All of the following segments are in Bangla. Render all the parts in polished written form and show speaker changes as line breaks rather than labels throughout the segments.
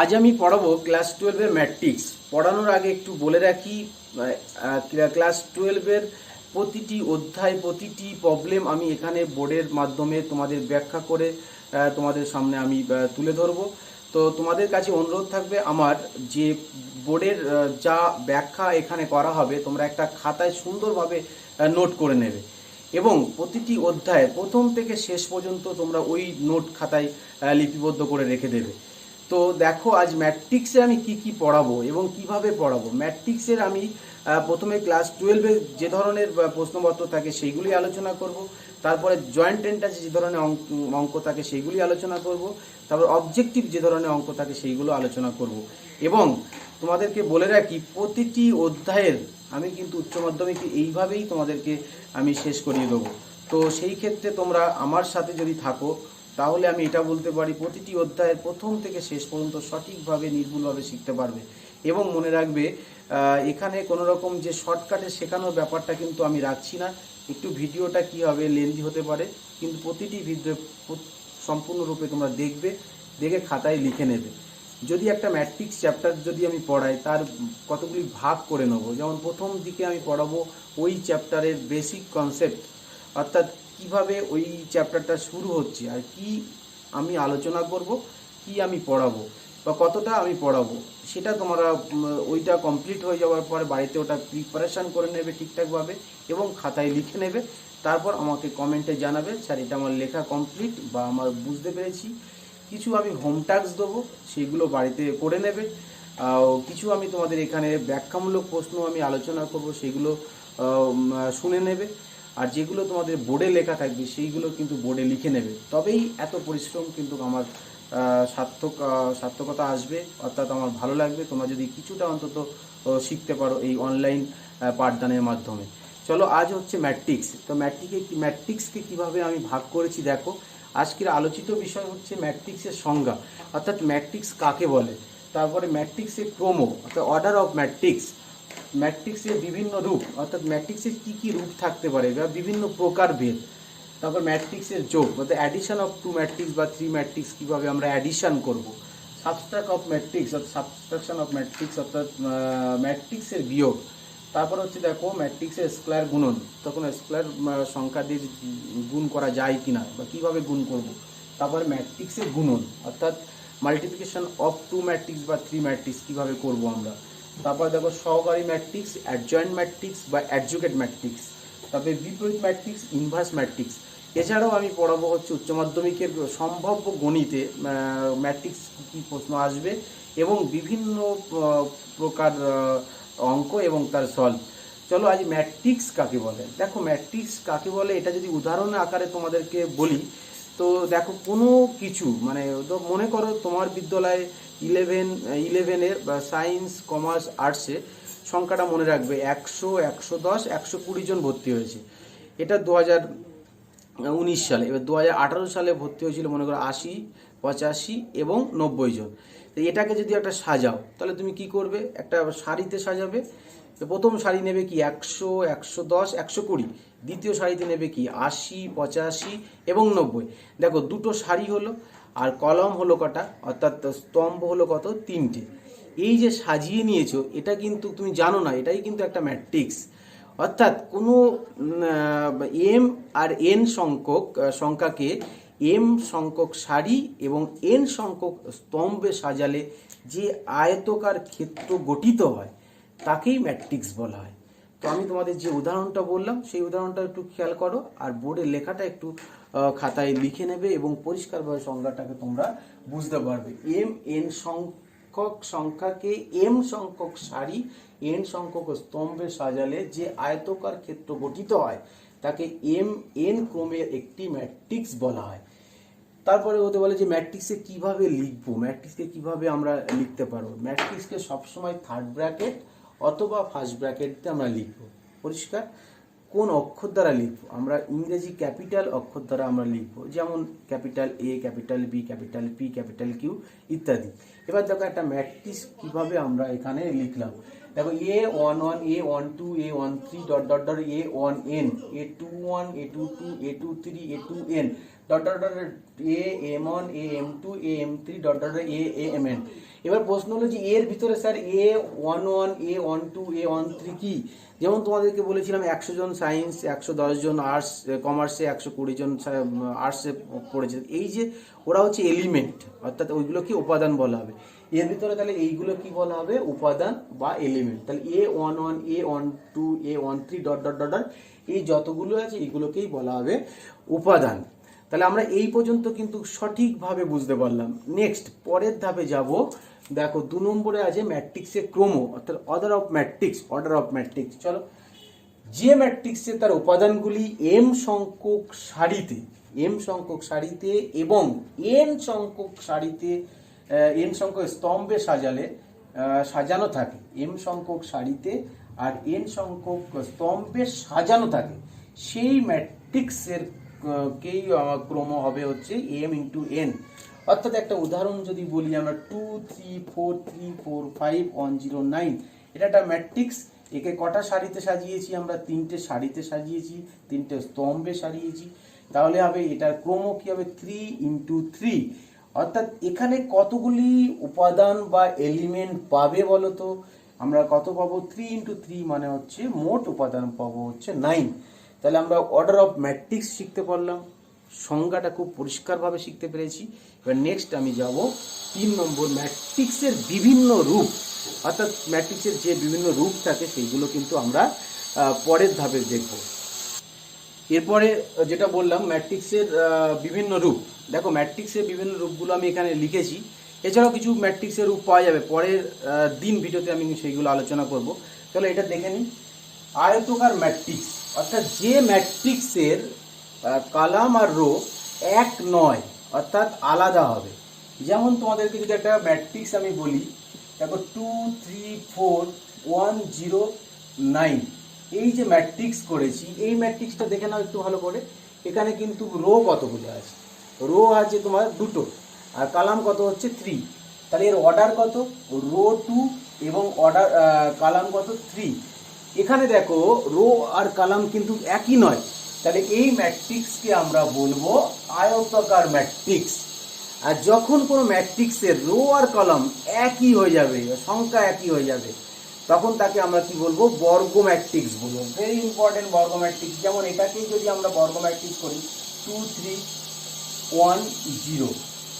আজ আমি পড়াবো ক্লাস 12-এর ম্যাট্রিক্স। পড়ানোর আগে একটু বলে রাখি, ক্লাস 12-এর প্রতিটি অধ্যায়, প্রতিটি প্রবলেম আমি এখানে বোর্ডের মাধ্যমে তোমাদের ব্যাখ্যা করে তোমাদের সামনে আমি তুলে ধরবো। তো তোমাদের কাছে অনুরোধ থাকবে আমার, যে বোর্ডের যা ব্যাখ্যা এখানে করা হবে তোমরা একটা খাতায় সুন্দরভাবে নোট করে নেবে এবং প্রতিটি অধ্যায় প্রথম থেকে শেষ পর্যন্ত তোমরা ওই নোট খাতায় লিপিবদ্ধ করে রেখে দেবে। তো দেখো, আজ ম্যাট্রিক্সে আমি কি কি পড়াবো এবং কিভাবে পড়াবো। ম্যাট্রিক্সের আমি প্রথমে ক্লাস 12-এ যে ধরনের প্রশ্নপত্র থাকে সেইগুলি আলোচনা করব। তারপরে জয়েন্ট এন্ট্রান্সে যে ধরনের অঙ্ক থাকে সেইগুলি আলোচনা করব। তারপর অবজেক্টিভ যে ধরনের অঙ্ক থাকে সেইগুলো আলোচনা করব। এবং তোমাদেরকে বলে রাখি, প্রতিটি অধ্যায়ের আমি কিন্তু উচ্চ মাধ্যমিকে এইভাবেই তোমাদেরকে আমি শেষ করিয়ে দেবো। তো সেই ক্ষেত্রে তোমরা আমার সাথে যদি থাকো তাহলে আমি এটা বলতে পারি, প্রতিটি অধ্যায়ের প্রথম থেকে শেষ পর্যন্ত সঠিকভাবে নির্ভুলভাবে শিখতে পারবে। এবং মনে রাখবে, এখানে কোনো রকম যে শর্টকাটে শেখানোর ব্যাপারটা কিন্তু আমি রাখছি না। একটু ভিডিওটা কী হবে, লেন্দি হতে পারে, কিন্তু প্রতিটি ভিডিও সম্পূর্ণরূপে তোমরা দেখবে, দেখে খাতায় লিখে নেবে। যদি একটা ম্যাট্রিক্স চ্যাপ্টার যদি আমি পড়াই, তার কতগুলি ভাগ করে নেবো। যেমন প্রথম দিকে আমি পড়াবো ওই চ্যাপ্টারের বেসিক কনসেপ্ট, অর্থাৎ কিভাবে ওই চ্যাপ্টারটা শুরু হচ্ছে আর কি আমি আলোচনা করব, কি আমি পড়াবো বা কতটা আমি পড়াবো, সেটা তোমরা ওইটা কমপ্লিট হয়ে যাওয়ার পরে বাড়িতে ওটা প্রিপারেশান করে নেবে ঠিকঠাকভাবে এবং খাতায় লিখে নেবে। তারপর আমাকে কমেন্টে জানাবে, স্যার এটা আমার লেখা কমপ্লিট বা আমার বুঝতে পেরেছি। কিছু আমি হোম টাস্ক দেবো, সেগুলো বাড়িতে করে নেবে। কিছু আমি তোমাদের এখানে ব্যাখ্যামূলক প্রশ্ন আমি আলোচনা করব, সেগুলো শুনে নেবে। আর যেগুলো তোমাদের বোর্ডে লেখা থাকবে সেইগুলো কিন্তু বোর্ডে লিখে নেবে। তবেই এত পরিশ্রম কিন্তু আমার সার্থকতা আসবে, অর্থাৎ আমার ভালো লাগবে তোমরা যদি কিছুটা অন্তত শিখতে পারো এই অনলাইন পাঠদানের মাধ্যমে। চলো, আজ হচ্ছে ম্যাট্রিক্স। তো ম্যাট্রিক্সকে কীভাবে আমি ভাগ করেছি দেখো। আজকের আলোচিত বিষয় হচ্ছে ম্যাট্রিক্সের সংজ্ঞা, অর্থাৎ ম্যাট্রিক্স কাকে বলে। তারপরে ম্যাট্রিক্সের ক্রম, অর্থাৎ অর্ডার অফ ম্যাট্রিক্স। ম্যাট্রিক্সের বিভিন্ন রূপ, অর্থাৎ ম্যাট্রিক্সের কী কী রূপ থাকতে পারে বা বিভিন্ন প্রকারভেদ। তারপর ম্যাট্রিক্সের যোগ, অর্থাৎ অ্যাডিশন অফ টু ম্যাট্রিক্স বা থ্রি ম্যাট্রিক্স কীভাবে আমরা অ্যাডিশন করব। সাবস্ট্রাক্ট অফ ম্যাট্রিক্স, অর্থাৎ সাবস্ট্রাকশন অফ ম্যাট্রিক্স, অর্থাৎ ম্যাট্রিক্সের বিয়োগ। তারপর হচ্ছে দেখো ম্যাট্রিক্সের স্কয়ার গুণন, তখন স্কয়ার সংখ্যা দিয়ে গুণ করা যায় কি না বা কীভাবে গুণ করব। তারপরে ম্যাট্রিক্সের গুণন, অর্থাৎ মাল্টিপ্লিকেশন অফ টু ম্যাট্রিক্স বা থ্রি ম্যাট্রিক্স কীভাবে করব আমরা। তারপর দেখো সহকারী ম্যাট্রিক্স, অ্যাডজয়েন্ট ম্যাট্রিক্স বা অ্যাডজুকেট ম্যাট্রিক্স। তারপরে বিপরীত ম্যাট্রিক্স, ইনভার্স ম্যাট্রিক্স। এছাড়াও আমি পড়াবো হচ্ছে উচ্চ মাধ্যমিকের সম্ভাব্য গণিতে ম্যাট্রিক্স কী প্রশ্ন আসবে এবং বিভিন্ন প্রকার অঙ্ক এবং তার সলভ। চলো, আজ ম্যাট্রিক্স কাকে বলে দেখো। ম্যাট্রিক্স কাকে বলে এটা যদি উদাহরণ আকারে তোমাদেরকে বলি, তো দেখো কোনো কিছু মানে মনে করো তোমার বিদ্যালয়ে ইলেভেনের বা সায়েন্স, কমার্স, আর্টসে সংখ্যাটা মনে রাখবে 100, 110, 120 জন ভর্তি হয়েছে। এটা 2019 সালে। এবার 2018 সালে ভর্তি হয়েছিল মনে করো 80, 85 এবং 90 জন। তো এটাকে যদি একটা সাজাও তাহলে তুমি কি করবে, একটা সারিতে সাজাবে। তো প্রথম সারি নেবে কি 100, 110, 120। দ্বিতীয় সারিতে নেবে কি 80, 85 এবং 90। দেখো দুটো সারি হলো, আর কলম হলো কটা, অর্থাৎ স্তম্ভ হলো কত, 3টে। এই যে সাজিয়ে নিয়েছো এটা কিন্তু তুমি জানো না, এটাই কিন্তু একটা ম্যাট্রিক্স। অর্থাৎ কোনো এম আর এন সংখ্যাকে এম সংখ্যক সারি এবং এন সংখ্যক স্তম্ভে সাজালে যে আয়তকার ক্ষেত্র গঠিত হয় তাকেই ম্যাট্রিক্স বলা হয়। তো আমি তোমাদের যে উদাহরণটা বললাম সেই উদাহরণটা একটু খেয়াল করো, আর বোর্ডের লেখাটা একটু খাতায় লিখে নেবে এবং পরিষ্কারভাবে সংজ্ঞাটাকে তোমরা বুঝতে পারবে। এম এন সংখ্যক সংখ্যাকে এম সংখ্যক সারি এন সংখ্যক স্তম্ভে সাজালে যে আয়তকার ক্ষেত্র গঠিত হয় তাকে এম এন ক্রমের একটি ম্যাট্রিক্স বলা হয়। তারপরে হতে বলে যে ম্যাট্রিক্সে কিভাবে লিখবো, ম্যাট্রিক্সকে কিভাবে আমরা লিখতে পারবো। ম্যাট্রিক্সকে সবসময় থার্ড ব্র্যাকেট অথবা ফার্স্ট ব্র্যাকেট দিয়ে আমরা লিখবো। পরিষ্কার? কোন অক্ষর দ্বারা লিখবো আমরা, ইংরেজি ক্যাপিটাল অক্ষর দ্বারা আমরা লিখবো, যেমন capital A, capital B, capital P, capital Q ইত্যাদি। এবার দেখো একটা ম্যাট্রিক্স কিভাবে আমরা এখানে লিখলাম। দেখো A11, A12, A13 dot dot dot A1n, A21, A22, A23, A2n dot dot dot AM1, AM2, AM3 dot dot AMN। এবার প্রশ্ন হলো যে এর ভিতরে স্যার A11 A12 A13 কি? যেমন তোমাদেরকে বলেছিলাম 100 জন সায়েন্স, 110 জন আর্টস, কমার্সে 120 জন আর্টসে পড়েছে। এই যে ওরা হচ্ছে এলিমেন্ট, অর্থাৎ ওইগুলো কি উপাদান বলা হবে। এর ভিতরে তাহলে এইগুলো কি বলা হবে? উপাদান বা এলিমেন্ট। তাহলে A11 A12 A13 dot dot dot dot এই যতগুলো আছে এইগুলোকেই বলা হবে উপাদান। তাহলে আমরা এই পর্যন্ত কিন্তু সঠিকভাবে বুঝতে পারলাম। নেক্সট পরের ধাপে যাব। দেখো 2 নম্বরে আছে ম্যাট্রিক্সের ক্রম, অর্থাৎ অর্ডার অফ ম্যাট্রিক্স। চলো, যে ম্যাট্রিক্সে তার উপাদানগুলি m সংখ্যক সারিতে এবং n সংখ্যক স্তম্ভে সাজানো থাকে, m সংখ্যক সারিতে আর n সংখ্যক স্তম্ভে সাজানো থাকে, সেই ম্যাট্রিক্সের কেই ক্রম হবে হচ্ছে m ইন্টু n। অর্থাৎ একটা উদাহরণ যদি বলি আমরা 2 3 4 3 4 5 1 0 9, এটা একটা ম্যাট্রিক্স। একে কটা সারিতে সাজিয়েছি আমরা? 3টে সারিতে সাজিয়েছি, 3টে স্তম্ভে সাজিয়েছি। তাহলে হবে এটার ক্রম কি হবে? 3 ইন্টু 3। অর্থাৎ এখানে কতগুলি উপাদান বা এলিমেন্ট পাবে বলো তো? আমরা কত পাবো? 3 ইন্টু 3 মানে হচ্ছে মোট উপাদান পাবো হচ্ছে 9। তাহলে আমরা অর্ডার অফ ম্যাট্রিক্স শিখতে পারলাম, সংজ্ঞাটা খুব পরিষ্কারভাবে শিখতে পেরেছি। এবার নেক্সট আমি যাব 3 নম্বর, ম্যাট্রিক্সের বিভিন্ন রূপ। অর্থাৎ ম্যাট্রিক্সের যে বিভিন্ন রূপ থাকে সেইগুলো কিন্তু আমরা পরের ধাপে দেখব। এরপরে যেটা বললাম ম্যাট্রিক্সের বিভিন্ন রূপ। দেখো ম্যাট্রিক্সের বিভিন্ন রূপগুলো আমি এখানে লিখেছি। এছাড়াও কিছু ম্যাট্রিক্সের রূপ পাওয়া যাবে, পরের দিন ভিডিওতে আমি সেইগুলো আলোচনা করব। তাহলে এটা দেখে নিই। আয়তকার ম্যাট্রিক্স, অর্থাৎ যে ম্যাট্রিক্সের কলাম আর রো এক নয়, অর্থাৎ আলাদা হবে। যেমন তোমাদেরকে যদি একটা ম্যাট্রিক্স আমি বলি, দেখো 2 3 4 1 0 9, এই যে ম্যাট্রিক্স করেছি, এই ম্যাট্রিক্সটা দেখে নাও একটু ভালো করে। এখানে কিন্তু রো কতগুলো আছে? রো আছে তোমার 2টো, আর কলাম কত হচ্ছে 3। তাহলে এর অর্ডার কত? রো 2 এবং অর্ডার কলাম কত? 3। এখানে দেখো রো আর কলাম কিন্তু একই নয়, তাহলে এই ম্যাট্রিক্সকে আমরা বলবো আয়তাকার ম্যাট্রিক্স। আর যখন কোনো ম্যাট্রিক্সের রো আর কলাম একই হয়ে যাবে, সংখ্যা একই হয়ে যাবে, তখন তাকে আমরা কি বলবো? বর্গ ম্যাট্রিক্স বলবো। ভেরি ইম্পর্টেন্ট বর্গ ম্যাট্রিক্স। যেমন এটাকেই যদি আমরা বর্গ ম্যাট্রিক্স করি 2 3 1 0,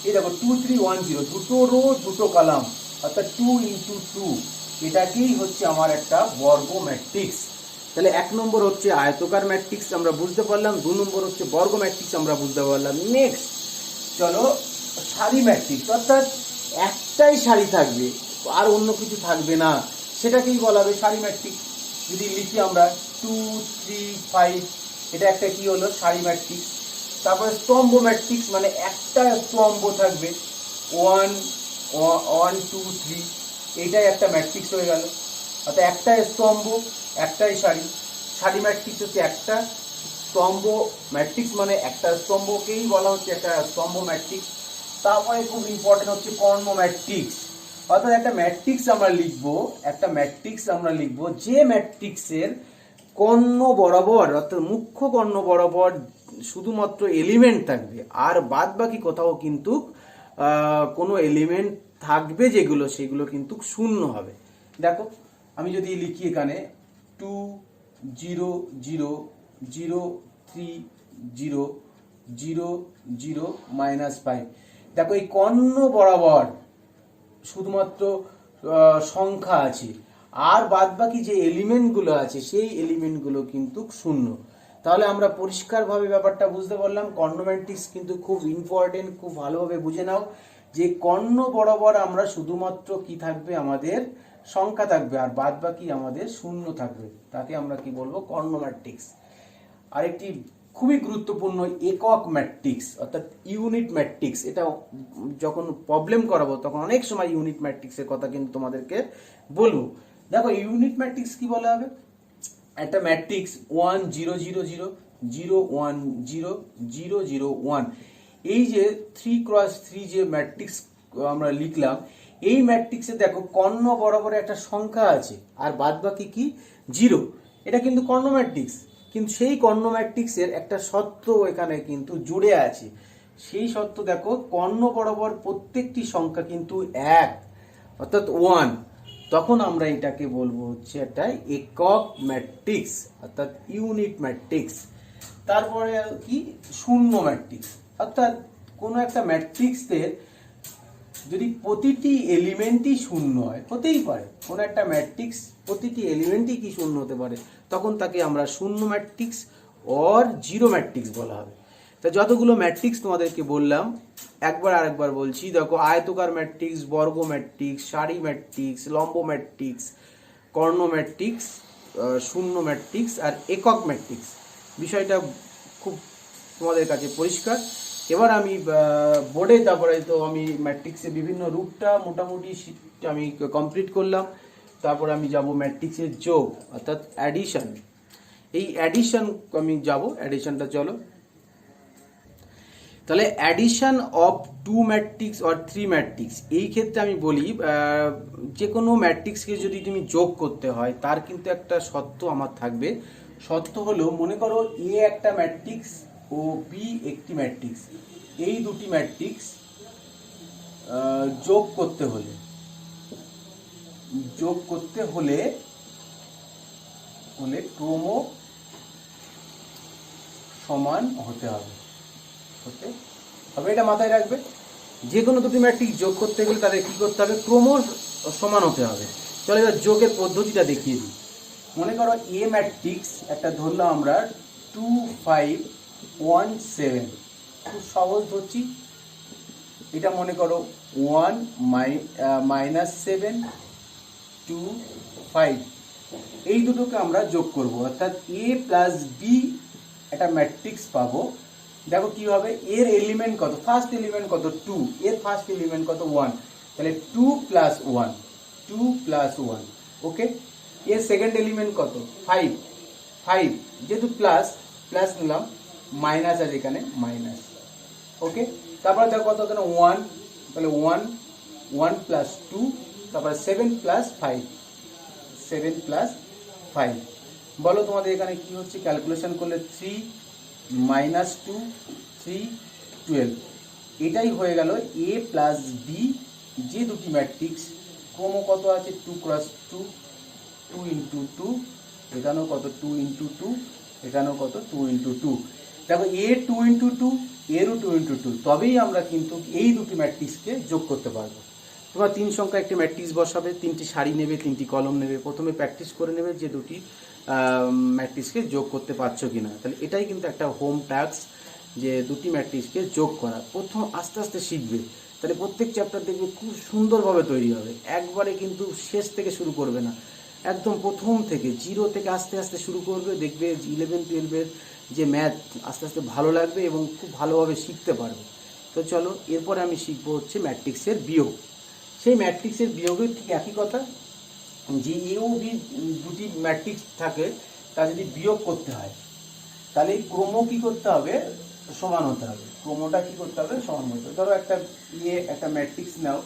এই দেখো 2 3 1 0, দুটো রো দুটো কলাম, অর্থাৎ 2 ইন্টু 2, এটাকেই হচ্ছে আমার একটা বর্গ ম্যাট্রিক্স। তাহলে 1 নম্বর হচ্ছে আয়তকার ম্যাট্রিক্স আমরা বুঝতে পারলাম, 2 নম্বর হচ্ছে বর্গ ম্যাট্রিক্স আমরা বুঝতে পারলাম। নেক্সট চলো সারি ম্যাট্রিক্স, অর্থাৎ একটাই সারি থাকবে আর অন্য কিছু থাকবে না, সেটাকেই বলা হবে সারি ম্যাট্রিক্স। যদি লিখি আমরা 2 3 5, এটা একটা কি হলো? সারি ম্যাট্রিক্স। তারপরে স্তম্ভ ম্যাট্রিক্স, মানে একটা স্তম্ভ থাকবে 1 1 2 3, এইটাই একটা ম্যাট্রিক্স হয়ে গেল। অর্থাৎ একটা স্তম্ভ একটাই সারি। সারি ম্যাট্রিক্স হচ্ছে একটা স্তম্ভ ম্যাট্রিক্স, মানে একটা স্তম্ভকেই বলা হচ্ছে একটা স্তম্ভ ম্যাট্রিক্স। তারপরে খুব ইম্পর্টেন্ট হচ্ছে কর্ণ ম্যাট্রিক্স। অর্থাৎ একটা ম্যাট্রিক্স আমরা লিখবো যে ম্যাট্রিক্সের কর্ণ বরাবর, অর্থাৎ মুখ্য কর্ণ বরাবর শুধুমাত্র এলিমেন্ট থাকবে, আর বাদ বাকি কোথাও কিন্তু কোনো এলিমেন্ট থাকবে যেগুলো, সেগুলো কিন্তু শূন্য হবে। দেখো আমি যদি লিখি এখানে 2 0 0 0 3 0 0 0 -5, দেখো এই কর্ণ বরাবর শুধুমাত্র সংখ্যা আছে, আর বাদ বাকি যে এলিমেন্টগুলো আছে সেই এলিমেন্টগুলো কিন্তু শূন্য। তাহলে আমরা পরিষ্কারভাবে ব্যাপারটা বুঝতে পারলাম। কর্ণ ম্যাট্রিক্স কিন্তু খুব ইম্পর্টেন্ট, খুব ভালোভাবে বুঝে নাও যে কর্ণ বরাবর আমরা শুধুমাত্র কি থাকবে? আমাদের সংখ্যা থাকবে, আর বাদ বাকি আমাদের শূন্য থাকবে, তাকে আমরা কি বলবো? কর্ণ ম্যাট্রিক্স। আরেকটি খুবই গুরুত্বপূর্ণ একক ম্যাট্রিক্স, অর্থাৎ ইউনিট ম্যাট্রিক্স। এটা যখন প্রবলেম করাবো তখন অনেক সময় ইউনিট ম্যাট্রিক্সের কথা কিন্তু তোমাদেরকে বলবো। দেখো ইউনিট ম্যাট্রিক্স কি বলা হবে? একটা ম্যাট্রিক্স 1 0 0 0 0 1 0 0 0 1, এই যে 3 × 3 যে ম্যাট্রিক্স আমরা লিখলাম, এই ম্যাট্রিক্সে দেখো কর্ণ বরাবর একটা সংখ্যা আছে আর বাদ বাকি কি? 0। এটা কিন্তু কর্ণ ম্যাট্রিক্স, কিন্তু সেই কর্ণ ম্যাট্রিক্সের একটা শর্ত এখানে কিন্তু জুড়ে আছে। সেই শর্ত দেখো, কর্ণ বরাবর প্রত্যেকটি সংখ্যা কিন্তু 1, অর্থাৎ 1, তখন আমরা এটাকে বলবো হচ্ছে একটা একক ম্যাট্রিক্স অর্থাৎ ইউনিট ম্যাট্রিক্স। তারপরে কি শূন্য ম্যাট্রিক্স, অর্থাৎ কোনো একটা ম্যাট্রিক্সের যদি প্রতিটি এলিমেন্টই শূন্য হয়, হতেই পারে কোনো একটা ম্যাট্রিক্স প্রতিটি এলিমেন্টই কি শূন্য হতে পারে, তখন তাকে আমরা শূন্য ম্যাট্রিক্স অর জিরো ম্যাট্রিক্স বলা হবে। তা যতগুলো ম্যাট্রিক্স তোমাদেরকে বললাম একবার আরেকবার বলছি, দেখো আয়তকার ম্যাট্রিক্স, বর্গ ম্যাট্রিক্স, সারি ম্যাট্রিক্স, লম্ব ম্যাট্রিক্স, কর্ণ ম্যাট্রিক্স, শূন্য ম্যাট্রিক্স আর একক ম্যাট্রিক্স। বিষয়টা খুব তোমাদের কাছে পরিষ্কার। এবার আমি বোর্ডে তারপরে তো আমি ম্যাট্রিক্সের বিভিন্ন রূপটা মোটামুটি আমি কমপ্লিট করলাম। তারপরে আমি যাব ম্যাট্রিক্সের যোগ অর্থাৎ অ্যাডিশন। এই অ্যাডিশন আমি যাব, অ্যাডিশনটা চলো। তাহলে addition of two matrix or three matrix, এই ক্ষেত্রে আমি বলি যে কোনো ম্যাট্রিক্সকে যদি তুমি যোগ করতে হয় তার কিন্তু একটা শর্ত আমার থাকবে। শর্ত হলো, মনে করো এ একটা ম্যাট্রিক্স ও বি একটি ম্যাট্রিক্স, এই দুটি ম্যাট্রিক্স যোগ করতে হলে ক্রম সমান হতে হবে, এটা মাথায় রাখবে। যে কোনো দুটি ম্যাট্রিক্স যোগ করতে গেলে তাদের কি করতে হবে, ক্রম সমান হতে হবে। চলো এবার যোগের পদ্ধতিটা দেখিয়ে দিই। মনে করো এ ম্যাট্রিক্স একটা ধরলাম আমরা 2 5 1 7, খুব সহজ ধরছি। এটা মনে করো 1 -7 2 5, এই দুটোকে আমরা যোগ করব, অর্থাৎ এ প্লাস বি একটা ম্যাট্রিক্স পাবো। দেখো কি হবে, এর এলিমেন্ট কত, ফার্স্ট এলিমেন্ট কত 2, এর ফার্স্ট এলিমেন্ট কত 1, তাহলে 2 + 1 2 + 1, ওকে। এর সেকেন্ড এলিমেন্ট কত 5 5, যেহেতু প্লাস প্লাস নিলাম, মাইনাস আছে এখানে মাইনাস, ওকে। তারপরে দেখো কত, 1, তাহলে 1 1 + 2, তারপরে 7 + 5 7 + 5। বলো তোমাদের এখানে কি হচ্ছে, ক্যালকুলেশন করলে 3 - 2 3 12, এটাই হয়ে গেল এ প্লাস বি, যে দুটি ম্যাট্রিক্স ক্রম কত আছে 2 × 2 2 × 2, এখানেও কত 2 × 2, এখানেও কত 2 × 2। দেখো এ 2 × 2, এরও 2 × 2, তবেই আমরা কিন্তু এই দুটি ম্যাট্রিক্সকে যোগ করতে পারবো। তোমরা 3 সংখ্যা একটি ম্যাট্রিক্স বসাবে, 3টি সারি নেবে, 3টি কলম নেবে, প্রথমে প্র্যাকটিস করে নেবে যে দুটি ম্যাট্রিক্সকে যোগ করতে পারছো কিনা। তাহলে এটাই কিন্তু একটা হোম টাস্ক, যে দুটি ম্যাট্রিক্সকে যোগ করা। প্রথম আস্তে আস্তে শিখবে, তাহলে প্রত্যেক চ্যাপ্টার দেখবে খুব সুন্দরভাবে তৈরি হবে। একবারে কিন্তু শেষ থেকে শুরু করবে না, একদম প্রথম থেকে জিরো থেকে আস্তে আস্তে শুরু করবে। দেখবে 11-12-এর যে ম্যাথ আস্তে আস্তে ভালো লাগবে এবং খুব ভালোভাবে শিখতে পারবে। তো চলো এরপরে আমি শিখবো হচ্ছে ম্যাট্রিক্সের বিয়োগ। সেই ম্যাট্রিক্সের বিয়োগের ঠিক একই কথা, যে এ ও বি দুটি ম্যাট্রিক্স থাকে, তা যদি বিয়োগ করতে হয় তাহলে ক্রম কি করতে হবে, সমান হতে হবে। ক্রমটা কি করতে হবে, সমান হতে হবে। ধরো একটা ম্যাট্রিক্স নাও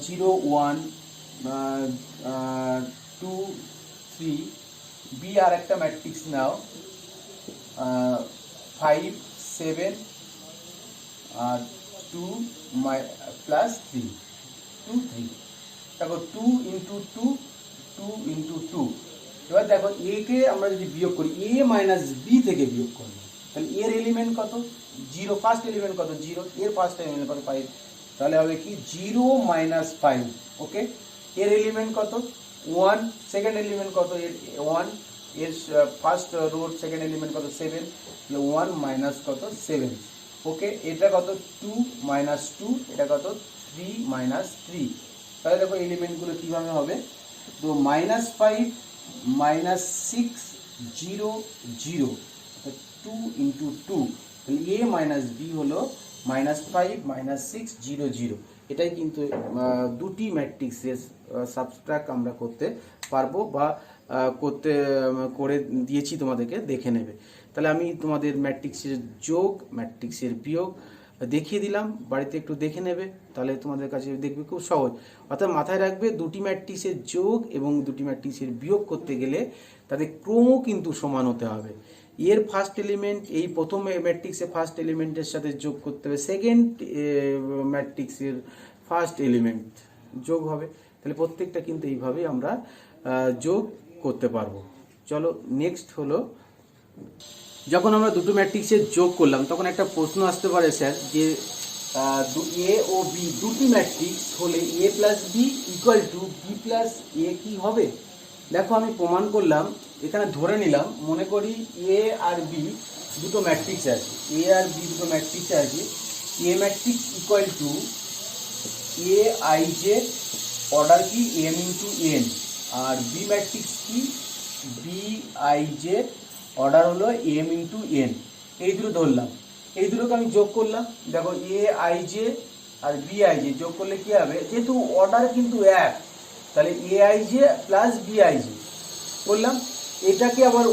0 1 2 3, বি আর একটা ম্যাট্রিক্স নাও 5 7 আর 2 + 3 2 3। দেখো 2 × 2 2 × 2। এবার দেখো এ কে আমরা যদি বিয়োগ করি, a - b থেকে বিয়োগ করবো, তাহলে এর এলিমেন্ট কত 0, ফার্স্ট এলিমেন্ট কত 0, এর ফার্স্ট এলিমেন্ট কত 5, তাহলে হবে কি 0 - 5, ওকে। এর এলিমেন্ট কত 1, সেকেন্ড এলিমেন্ট কত এর 1, এর ফার্স্ট রোর সেকেন্ড এলিমেন্ট কত 7, তাহলে 1 - কত 7, ওকে। এটা কত 2 - 2, এটা কত 3 - 3। তাহলে দেখো এলিমেন্টগুলো কিভাবে হবে, তো -5 -6 0 0, 2 × 2, তাহলে a - b হলো -5 -6 0 0। এটাই কিন্তু দুটি ম্যাট্রিক্সের সাবট্রাক্ট আমরা করতে পারবো, বা করে দিয়েছি তোমাদেরকে, দেখে নেবে। তাহলে আমি তোমাদের ম্যাট্রিক্সের যোগ ম্যাট্রিক্সের বিয়োগ দেখিয়ে দিলাম, বাড়িতে একটু দেখে নেবে, তাহলে তোমাদের কাছে দেখবে খুব সহজ। অর্থাৎ মাথায় রাখবে, দুটি ম্যাট্রিক্সের যোগ এবং দুটি ম্যাট্রিক্সের বিয়োগ করতে গেলে তাদের ক্রমও কিন্তু সমান হতে হবে। এর ফার্স্ট এলিমেন্ট এই প্রথম ম্যাট্রিক্সের ফার্স্ট এলিমেন্টের সাথে যোগ করতে হবে সেকেন্ড ম্যাট্রিক্সের ফার্স্ট এলিমেন্ট, যোগ হবে। তাহলে প্রত্যেকটা কিন্তু এইভাবেই আমরা যোগ করতে পারবো। চলো নেক্সট হলো, যখন আমরা দুটো ম্যাট্রিক্সের যোগ করলাম তখন একটা প্রশ্ন আসতে পারে স্যার যে এ ও বি দুটি ম্যাট্রিক্স হলে a plus b equal to b plus a কি হবে? দেখো আমি প্রমাণ করলাম, এখানে ধরে নিলাম, মনে করি এ আর বি দুটো ম্যাট্রিক্স আছে, এ আর বি দুটো ম্যাট্রিক্স আছে, a matrix equal to a I j order কি এম ইন্টু এন, আর বি ম্যাট্রিক্স কি বি আই জে অর্ডার হলো এম ইন্টু এন। এই দুটো ধরলাম, এই দুটোকে আমি যোগ করলাম। দেখো এ আই জে আর বি আই জে যোগ করলে কি হবে, যেহেতু অর্ডার কিন্তু এক, তাহলে a I J plus b I j করলাম। এটাকে আবার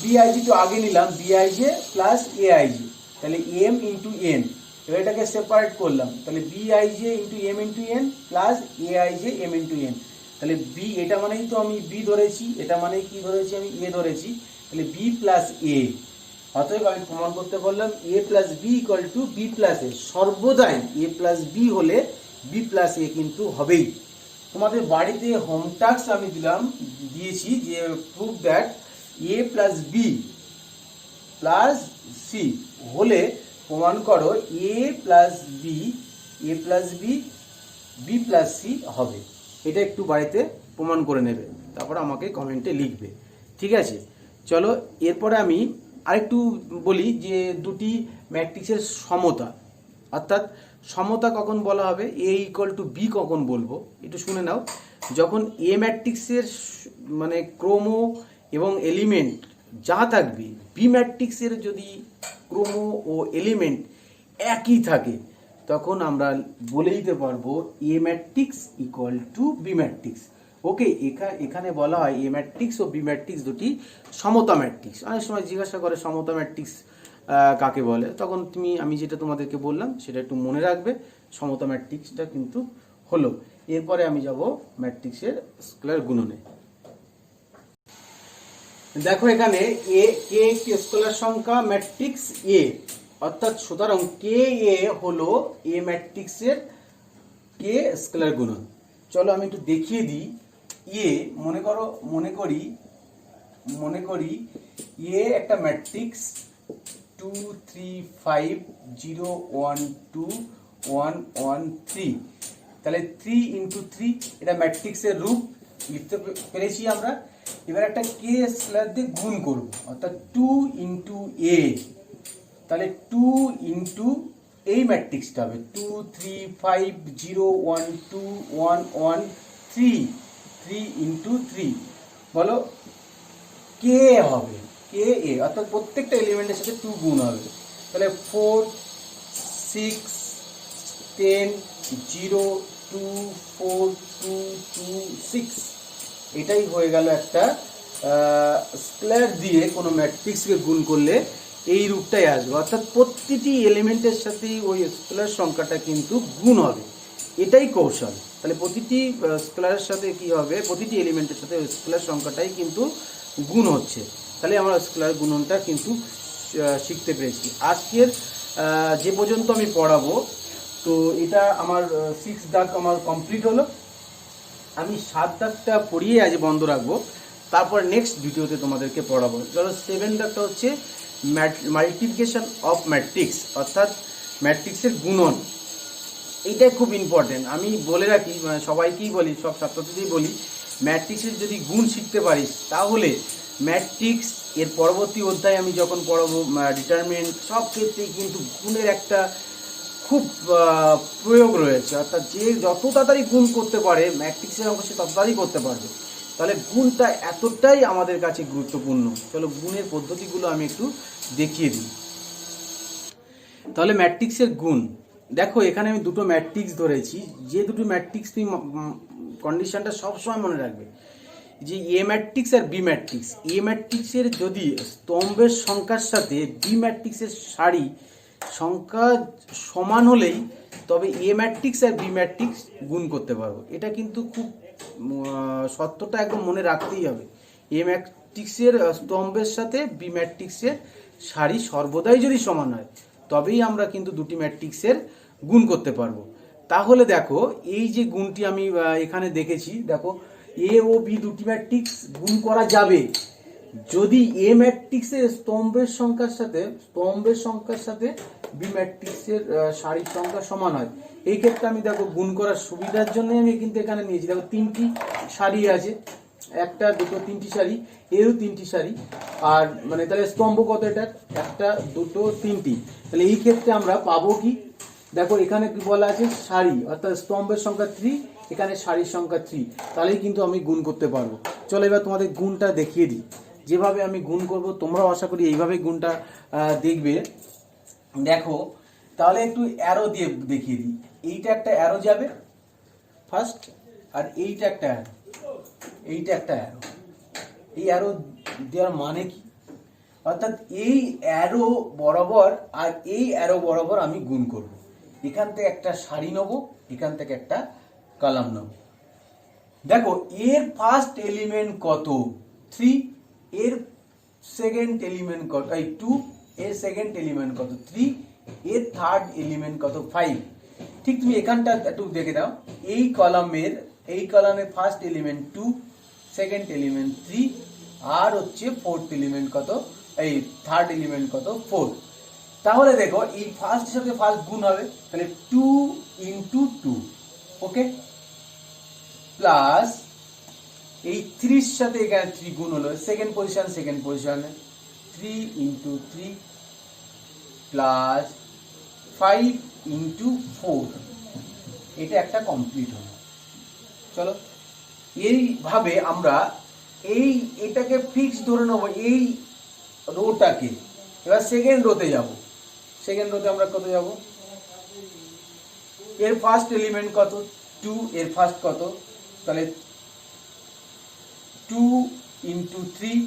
বি আই জি তো আগে নিলাম, B I J plus A I J, তাহলে এম ইন্টু এন। এবার এটাকে সেপারেট করলাম, তাহলে B I J into M into N plus A I J M into N. তাহলে বি, এটা মানেই তো আমি বি ধরেছি, এটা মানে কি ধরেছি আমি এ ধরেছি, তাহলে বি প্লাস এ। অতএব আমি প্রমাণ করতে পারলাম a plus b equal to b plus a. সর্বদাই এ প্লাস বি হলে বি প্লাস এ কিন্তু হবেই। তোমাদের বাড়িতে হোম টাস্ক আমি দিয়েছি যে prove that a plus b plus c হলে প্রমাণ করো a plus b, a plus b, b plus c হবে। এটা একটু বাড়িতে প্রমাণ করে নেবে, তারপর আমাকে কমেন্টে লিখবে, ঠিক আছে? চলো এরপরে আমি আরেকটু বলি যে দুটি ম্যাট্রিক্সের সমতা, অর্থাৎ সমতা কখন বলা হবে, এ ইকুয়াল টু বি কখন বলবো একটু শুনে নাও। যখন এ ম্যাট্রিক্সের মানে ক্রম এবং এলিমেন্ট যা থাকবে, বি ম্যাট্রিক্সের যদি ক্রম ও এলিমেন্ট একই থাকে, তখন আমরা বলে দিতে পারবো a matrix equal to b matrix. Okay, এখানে বলা হয় এ ম্যাট্রিক্স ও বি ম্যাট্রিক্স দুটি সমতা ম্যাট্রিক্স। অনেক সময় জিজ্ঞাসা করে সমতা ম্যাট্রিক্স কাকে বলে, তখন আমি যেটা তোমাদেরকে বললাম সেটা একটু মনে রাখবে, সমতা ম্যাট্রিক্সটা কিন্তু হলো। এরপরে আমি যাব ম্যাট্রিক্সের স্কেলার গুণনে। দেখো এখানে এ কে একটি স্কেলার সংখ্যা ম্যাট্রিক্স এ, অর্থাৎ সুতরাং কে এ হলো এ ম্যাট্রিক্সের কে স্কেলার গুণন। চলো আমি একটু দেখিয়ে দিই। এ মনে করি এ একটা ম্যাট্রিক্স 2 3 5 0 1 2 1 1 3, তাহলে 3 ইন্টু 3 এটা ম্যাট্রিক্সের রূপ লিখতে পেরেছি আমরা। এবার একটা কে স্কেলার দিয়ে গুণ করব, অর্থাৎ 2 ইন্টু এ, তাহলে 2 ইন্টু এই ম্যাট্রিক্সটা হবে 2 3 5 0 1 2 1 1 3, 3 ইন্টু 3 বলো কে হবে, কে এ, অর্থাৎ প্রত্যেকটা এলিমেন্টের সাথে 2 গুণ হবে। তাহলে 4 6 10 0 2 4 2 2 6, এটাই হয়ে গেল একটা স্কেলার দিয়ে কোনো ম্যাট্রিক্সকে গুণ করলে এই রূপটাই আসবে, অর্থাৎ প্রতিটি এলিমেন্টের সাথে ওই স্কেলার সংখ্যাটা কিন্তু গুণ হবে। এটাই কৌশল। তাহলে প্রতিটি স্কেলারের সাথে কি হবে, প্রতিটি এলিমেন্টের সাথে ওই স্কেলার সংখ্যাটাই কিন্তু গুণ হচ্ছে। তাহলে আমরা স্কেলার গুণনটা কিন্তু শিখতে পেরেছি। আজকের যে পর্যন্ত আমি পড়াবো, তো এটা আমার 6 দাগ আমার কমপ্লিট হলো। আমি 7 দাগটা পড়িয়ে আজ বন্ধ রাখবো, তারপর নেক্সট ভিডিওতে তোমাদেরকে পড়াবো। চলো 7 দাগটা হচ্ছে মাল্টিপ্লিকেশন অফ ম্যাট্রিক্স, অর্থাৎ ম্যাট্রিক্সের গুণন। এইটাই খুব ইম্পর্টেন্ট। আমি বলে রাখি, সবাইকেই বলি, সব ছাত্রছাত্রীই বলি, ম্যাট্রিক্সের যদি গুণ শিখতে পারিস তাহলে ম্যাট্রিক্স এর পরবর্তী অধ্যায়ে আমি যখন পড়াবো ডিটারমিনেন্ট, সব ক্ষেত্রেই কিন্তু গুণের একটা খুব প্রয়োগ রয়েছে। অর্থাৎ যে যত তাড়াতাড়ি গুণ করতে পারে ম্যাট্রিক্সের অঙ্ক সে তত তাড়াতাড়ি করতে পারবে। তাহলে গুণটা এতটাই আমাদের কাছে গুরুত্বপূর্ণ। চলো গুণের পদ্ধতিগুলো আমি একটু দেখিয়ে দিই। তাহলে ম্যাট্রিক্সের গুণ দেখো, এখানে আমি দুটো ম্যাট্রিক্স ধরেছি। যে দুটো ম্যাট্রিক্স তুমি কন্ডিশনটা সবসময় মনে রাখবে যে এ ম্যাট্রিক্স আর বি ম্যাট্রিক্স। এ ম্যাট্রিক্সের যদি স্তম্ভের সংখ্যার সাথে বি ম্যাট্রিক্সের সারি সংখ্যা সমান হলেই তবে এ ম্যাট্রিক্স আর বি ম্যাট্রিক্স গুণ করতে পারবো। এটা কিন্তু খুব সত্যটা একদম মনে রাখতেই হবে। এ ম্যাট্রিক্সের স্তম্ভের সাথে বি ম্যাট্রিক্সের সারি সর্বদাই যদি সমান হয় তবেই আমরা কিন্তু দুটি ম্যাট্রিক্সের গুণ করতে পারবো। তাহলে দেখো এই যে গুণটি আমি এখানে দেখেছি, দেখো এ ও বি দুটি ম্যাট্রিক্স গুণ করা যাবে যদি এ ম্যাট্রিক্সের স্তম্ভের সংখ্যার সাথে বি ম্যাট্রিক্সের সারির সংখ্যা সমান হয়। এই ক্ষেত্রে আমি দেখো গুণ করার সুবিধার জন্য আমি কিন্তু এখানে নিয়েছি, দেখো তিনটি সারি আছে, একটা দুটো তিনটি সারি, এরও তিনটি সারি, আর মানে তাহলে স্তম্ভ কত এটা, একটা দুটো তিনটি, তাহলে এই ক্ষেত্রে আমরা পাবো কি, দেখো এখানে কি বলা আছে সারি, অর্থাৎ স্তম্ভের সংখ্যা 3, এখানে সারির সংখ্যা 3, তাহলেই কিন্তু আমি গুণ করতে পারবো। চলো এবার তোমাদের গুণটা দেখিয়ে দিই, যেভাবে আমি গুণ করব তোমরাও আশা করি এইভাবে গুণটা দেখবে। দেখো তাহলে একটু অ্যারো দিয়ে দেখিয়ে দিই, এইটা একটা অ্যারো যাবে ফার্স্ট, আর এইটা একটা অ্যারো, এইটা একটা অ্যারো। এই অ্যারো দেওয়ার মানে কি, অর্থাৎ এই অ্যারো বরাবর আর এই অ্যারো বরাবর আমি গুণ করব। এখান থেকে একটা সারি নেব, এখান থেকে একটা কলাম নেব। দেখো এর ফার্স্ট এলিমেন্ট কত 3, এর সেকেন্ড এলিমেন্ট কত 2, এর সেকেন্ড এলিমেন্ট কত 3, এর থার্ড এলিমেন্ট কত 5। ঠিক তুমি এখানটা একটু দেখে দাও, এই কলামের ফার্স্ট এলিমেন্ট 2, সেকেন্ড এলিমেন্ট 3, আর হচ্ছে ফোর্থ এলিমেন্ট কত, এই থার্ড এলিমেন্ট কত 4। তাহলে দেখো এই ফার্স্টের সাথে ফার্স্ট গুণ হবে, তাহলে 2 ইন্টু 2, ওকে, প্লাস এই 3 সাথে এখানে 3 গুণ হলো, সেকেন্ড পজিশনে 3 ইন্টু 3 প্লাস 5 ইন্টু 4, এটা একটা কমপ্লিট হলো। চলো এইভাবে আমরা এটাকে ফিক্স ধরে নেবো, এই রোটাকে। এবার সেকেন্ড রোতে যাব, সেকেন্ড রোতে আমরা কত যাব, এর ফার্স্ট এলিমেন্ট কত 2, এর ফার্স্ট কত, তাহলে 2 into 3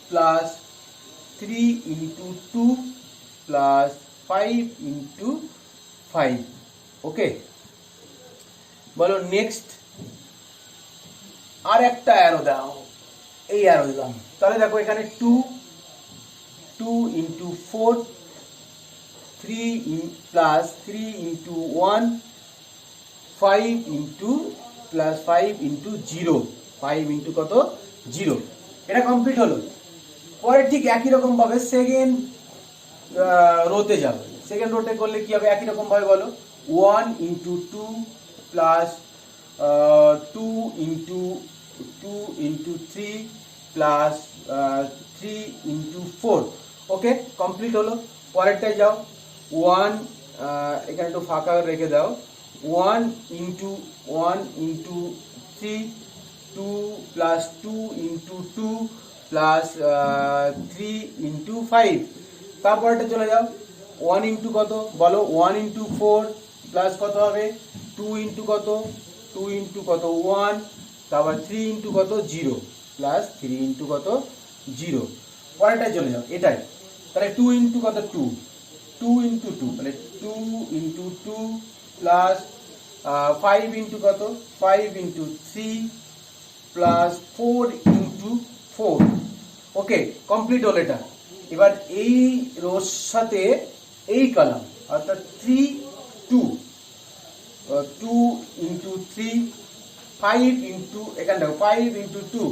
plus 3 into 2 plus 5 into 5, ওকে। বলো নেক্সট, আর একটা অ্যারো দাও, এই অ্যারো দিলাম, তাহলে দেখো এখানে 2 into 4 3 plus 3 into 1 5 into plus 5 into 0, 5 into কত 0, এটা কমপ্লিট হলো। পরে ঠিক একই রকম ভাবে সেকেন্ড রোতে যাবে, সেকেন্ড রোতে করলে কি হবে, একই রকম ভাবে বলো 1 into 2 plus 2 into 3 plus 3 into 4, ওকে, কমপ্লিট হলো। পরেরটায় যাও 1, এখানে একটু ফাঁকা রেখে দাও, 1 into 3 2 plus 2 into 2 plus 3 into 5। তারপরটা চলে যাও 1 ইন্টু কত বলো, 1 ইন্টু 4 প্লাস কত হবে 2 ইন্টু কত, 2 ইন্টু কত 1, তারপর 3 ইন্টু কত 0 প্লাস 3 ইন্টু কত 0। পরেরটায় চলে যাও এটাই, তাহলে 2 ইন্টু কত 2 ইন্টু 2, তাহলে 2 ইন্টু 2 প্লাস 5 ইন্টু কত 5 ইন্টু 3 প্লাস 4 ইন্টু 4, ওকে, কমপ্লিট হলো এটা। এবার এই রোর সাথে এই কলাম, অর্থাৎ 3 2 ইন্টু 3 5 ইন্টু, এখানে দেখো 5 into 2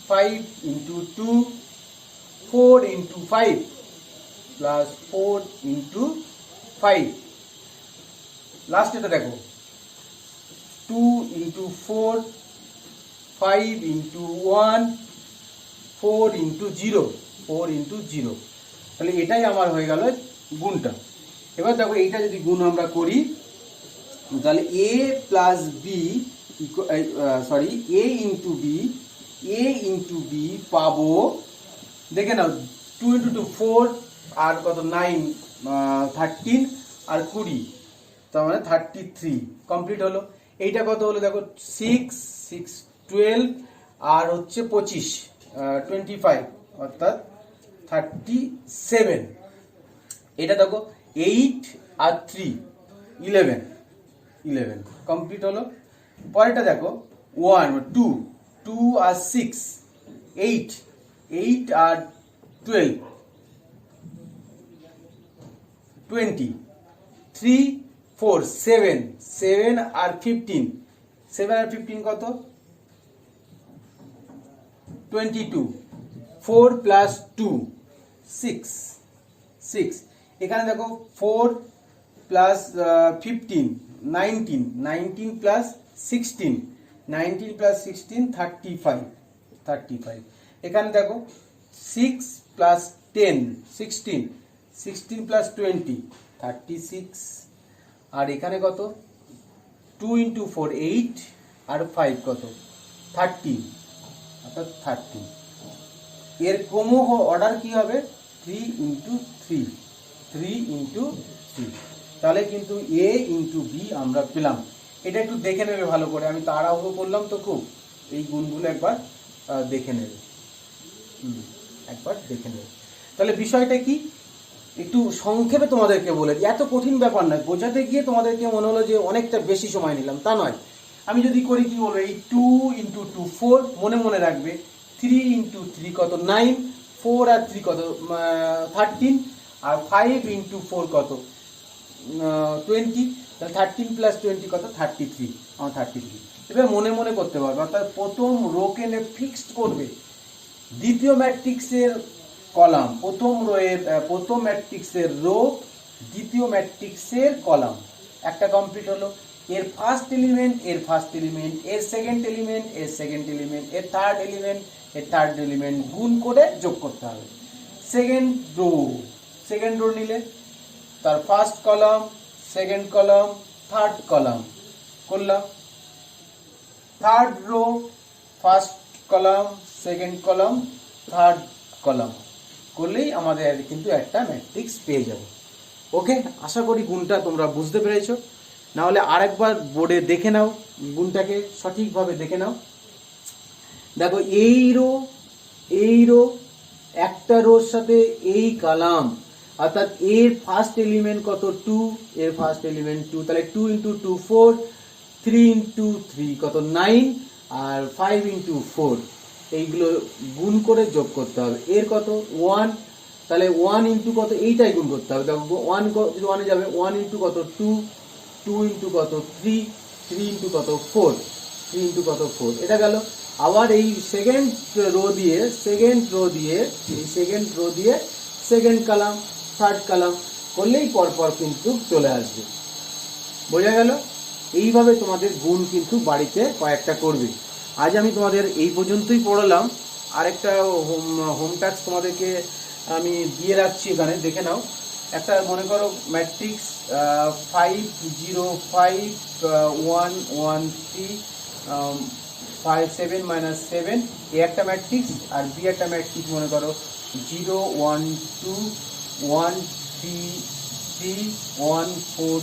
5 into 2 4 into 5 plus 4 into 5। Last এটা দেখো 2 ইন্টু 4 5 ইন্টু 1 4 ইন্টু 0, 4 ইন্টু 0, তাহলে এটাই আমার হয়ে গেল গুণটা। এবার দেখো এইটা যদি গুণ আমরা করি, তাহলে a plus B sorry a into B পাবো, দেখে নাও 2 ইন্টু 2 4, আর কত 9 13 আর 20, তার মানে 33, কমপ্লিট হলো। এইটা কত হলো দেখো 6 6 12 আর হচ্ছে 25 25, অর্থাৎ 37। এটা দেখো 8 আর 3 11 কমপ্লিট হলো। পরেরটা দেখো 1 2 আর 6 8 আর 12 20 3 4 7 7 আর 15 7 আর 15 কত 22 4 প্লাস 2 6 6 এখানে দেখো 4 প্লাস 15 19 19 প্লাস 16 19 প্লাস 16 35 35 এখানে দেখো 6 প্লাস 10 16 16 প্লাস 20 36 আর এখানে কত 2 ইন্টু 4 8 আর 5 কত 13 অর্থাৎ 13 এর ক্রমশ অর্ডার কি হবে 3 ইন্টু 3 3 ইন্টু 3 তাহলে কিন্তু এ ইন্টু বি আমরা পেলাম। এটা একটু দেখে নেবে ভালো করে, আমি তাড়াহুড়ো করলাম তো খুব, এই গুণগুলো একবার দেখে নেবে, একবার দেখে নেবে। তাহলে বিষয়টা কি একটু সংক্ষেপে তোমাদেরকে বলে দিই, এত কঠিন ব্যাপার নয়, বোঝাতে গিয়ে তোমাদেরকে মনে হলো যে অনেকটা বেশি সময় নিলাম, তা নয়। আমি যদি করি কি বলবো, এই 2 ইন্টু 2 4 মনে মনে রাখবে, 3 ইন্টু 3 কত 9, 4 আর 3 কত 13, আর 5 ইন্টু 4 কত 20, তাহলে 13 প্লাস 20 কত 33, আমার 33। এবার মনে মনে করতে পারবে, অর্থাৎ প্রথম রোকে ফিক্সড করবে, দ্বিতীয় ম্যাট্রিক্সের কলাম, প্রথম রোয়ের প্রথম ম্যাট্রিক্সের রো, দ্বিতীয় ম্যাট্রিক্সের কলাম, একটা কমপ্লিট হলো। এর ফার্স্ট এলিমেন্ট, এর ফার্স্ট এলিমেন্ট, এর সেকেন্ড এলিমেন্ট, এর সেকেন্ড এলিমেন্ট, এর থার্ড এলিমেন্ট, এর থার্ড এলিমেন্ট গুণ করে যোগ করতে হবে। সেকেন্ড রো নিলে তার first column, second column, third column করলাম, third row, first column, second column, third column করলেই আমাদের কিন্তু একটা ম্যাট্রিক্স পেয়ে যাব। ওকে, আশা করি গুণটা তোমরা বুঝতে পেরেছো। না হলে আরেকবার বোর্ডে দেখে নাও, গুণটাকে সঠিকভাবে দেখে নাও। দেখো এই রো একটা রোর সাথে এই কলাম, অর্থাৎ এর ফার্স্ট এলিমেন্ট কত 2, এর ফার্স্ট এলিমেন্ট 2, তাহলে 2 ইন্টু 2 4, 3 ইন্টু 3 কত 9, আর 5 ইন্টু 4 এইগুলো গুণ করে যোগ করতে হবে। এর কত 1, তাহলে 1 ইন্টু কত এইটাই গুণ করতে হবে। দেখো 1 যদি 1 এ যাবে 1 ইন্টু কত 2, 2 ইন্টু কত 3, 3 ইন্টু কত 4, 3 ইন্টু কত 4, এটা গেল। আবার এই সেকেন্ড রো দিয়ে এই সেকেন্ড রো দিয়ে সেকেন্ড কলাম, থার্ড কলাম করলেই পরপর কিন্তু চলে আসবে। বোঝা গেল? এইভাবে তোমাদের গুণ কিন্তু বাড়িতে কয়েকটা করবে। আজ আমি তোমাদের এই পর্যন্তই পড়ালাম। আরেকটা হোম টাস্ক তোমাদেরকে আমি দিয়ে রাখছি, এখানে দেখে নাও। একটা মনে করো ম্যাট্রিক্স 5 0 5 1 1 3 5 7 -7 এ একটা ম্যাট্রিক্স, আর বি একটা ম্যাট্রিক্স মনে করো 0 1 2 1 3 3 1 4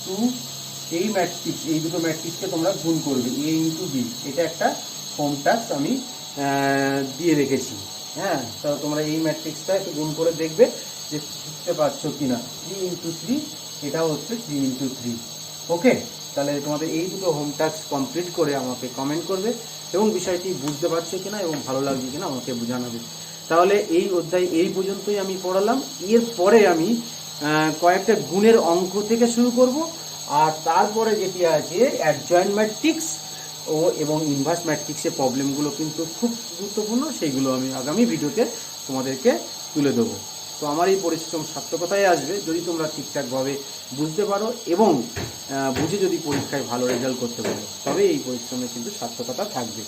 2। এই ম্যাট্রিক্স, এই দুটো ম্যাট্রিক্সকে তোমরা গুণ করবে, এ ইন্টু বি। এটা একটা হোম টাস্ক আমি দিয়ে রেখেছি। হ্যাঁ, তো তোমরা এই ম্যাট্রিক্সটা একটু গুণ করে দেখবে যে বুঝতে পারছো কিনা। 3 ইন্টু 3 এটাও হচ্ছে 3 ইন্টু 3। ওকে, তাহলে তোমাদের এই দুটো হোম টাস্ক কমপ্লিট করে আমাকে কমেন্ট করবে এবং বিষয়টি বুঝতে পারছো কিনা এবং ভালো লাগছে কিনা আমাকে জানাবে। তাহলে এই অধ্যায় এই পর্যন্তই আমি পড়ালাম। এরপরে আমি কয়েকটা গুণের অঙ্ক থেকে শুরু করব, আর তারপরে যেটি আছে অ্যাডজয়েন্ট ম্যাট্রিক্স এবং ইনভার্স ম্যাট্রিক্সের প্রবলেমগুলো কিন্তু খুব গুরুত্বপূর্ণ, সেইগুলো আমি আগামী ভিডিওতে তোমাদেরকে তুলে দেবো। তো আমার এই পরিশ্রম সার্থকতায় আসবে যদি তোমরা ঠিকঠাকভাবে বুঝতে পারো এবং বুঝে যদি পরীক্ষায় ভালো রেজাল্ট করতে পারো, তবে এই পরিশ্রমে কিন্তু সার্থকতা থাকবে।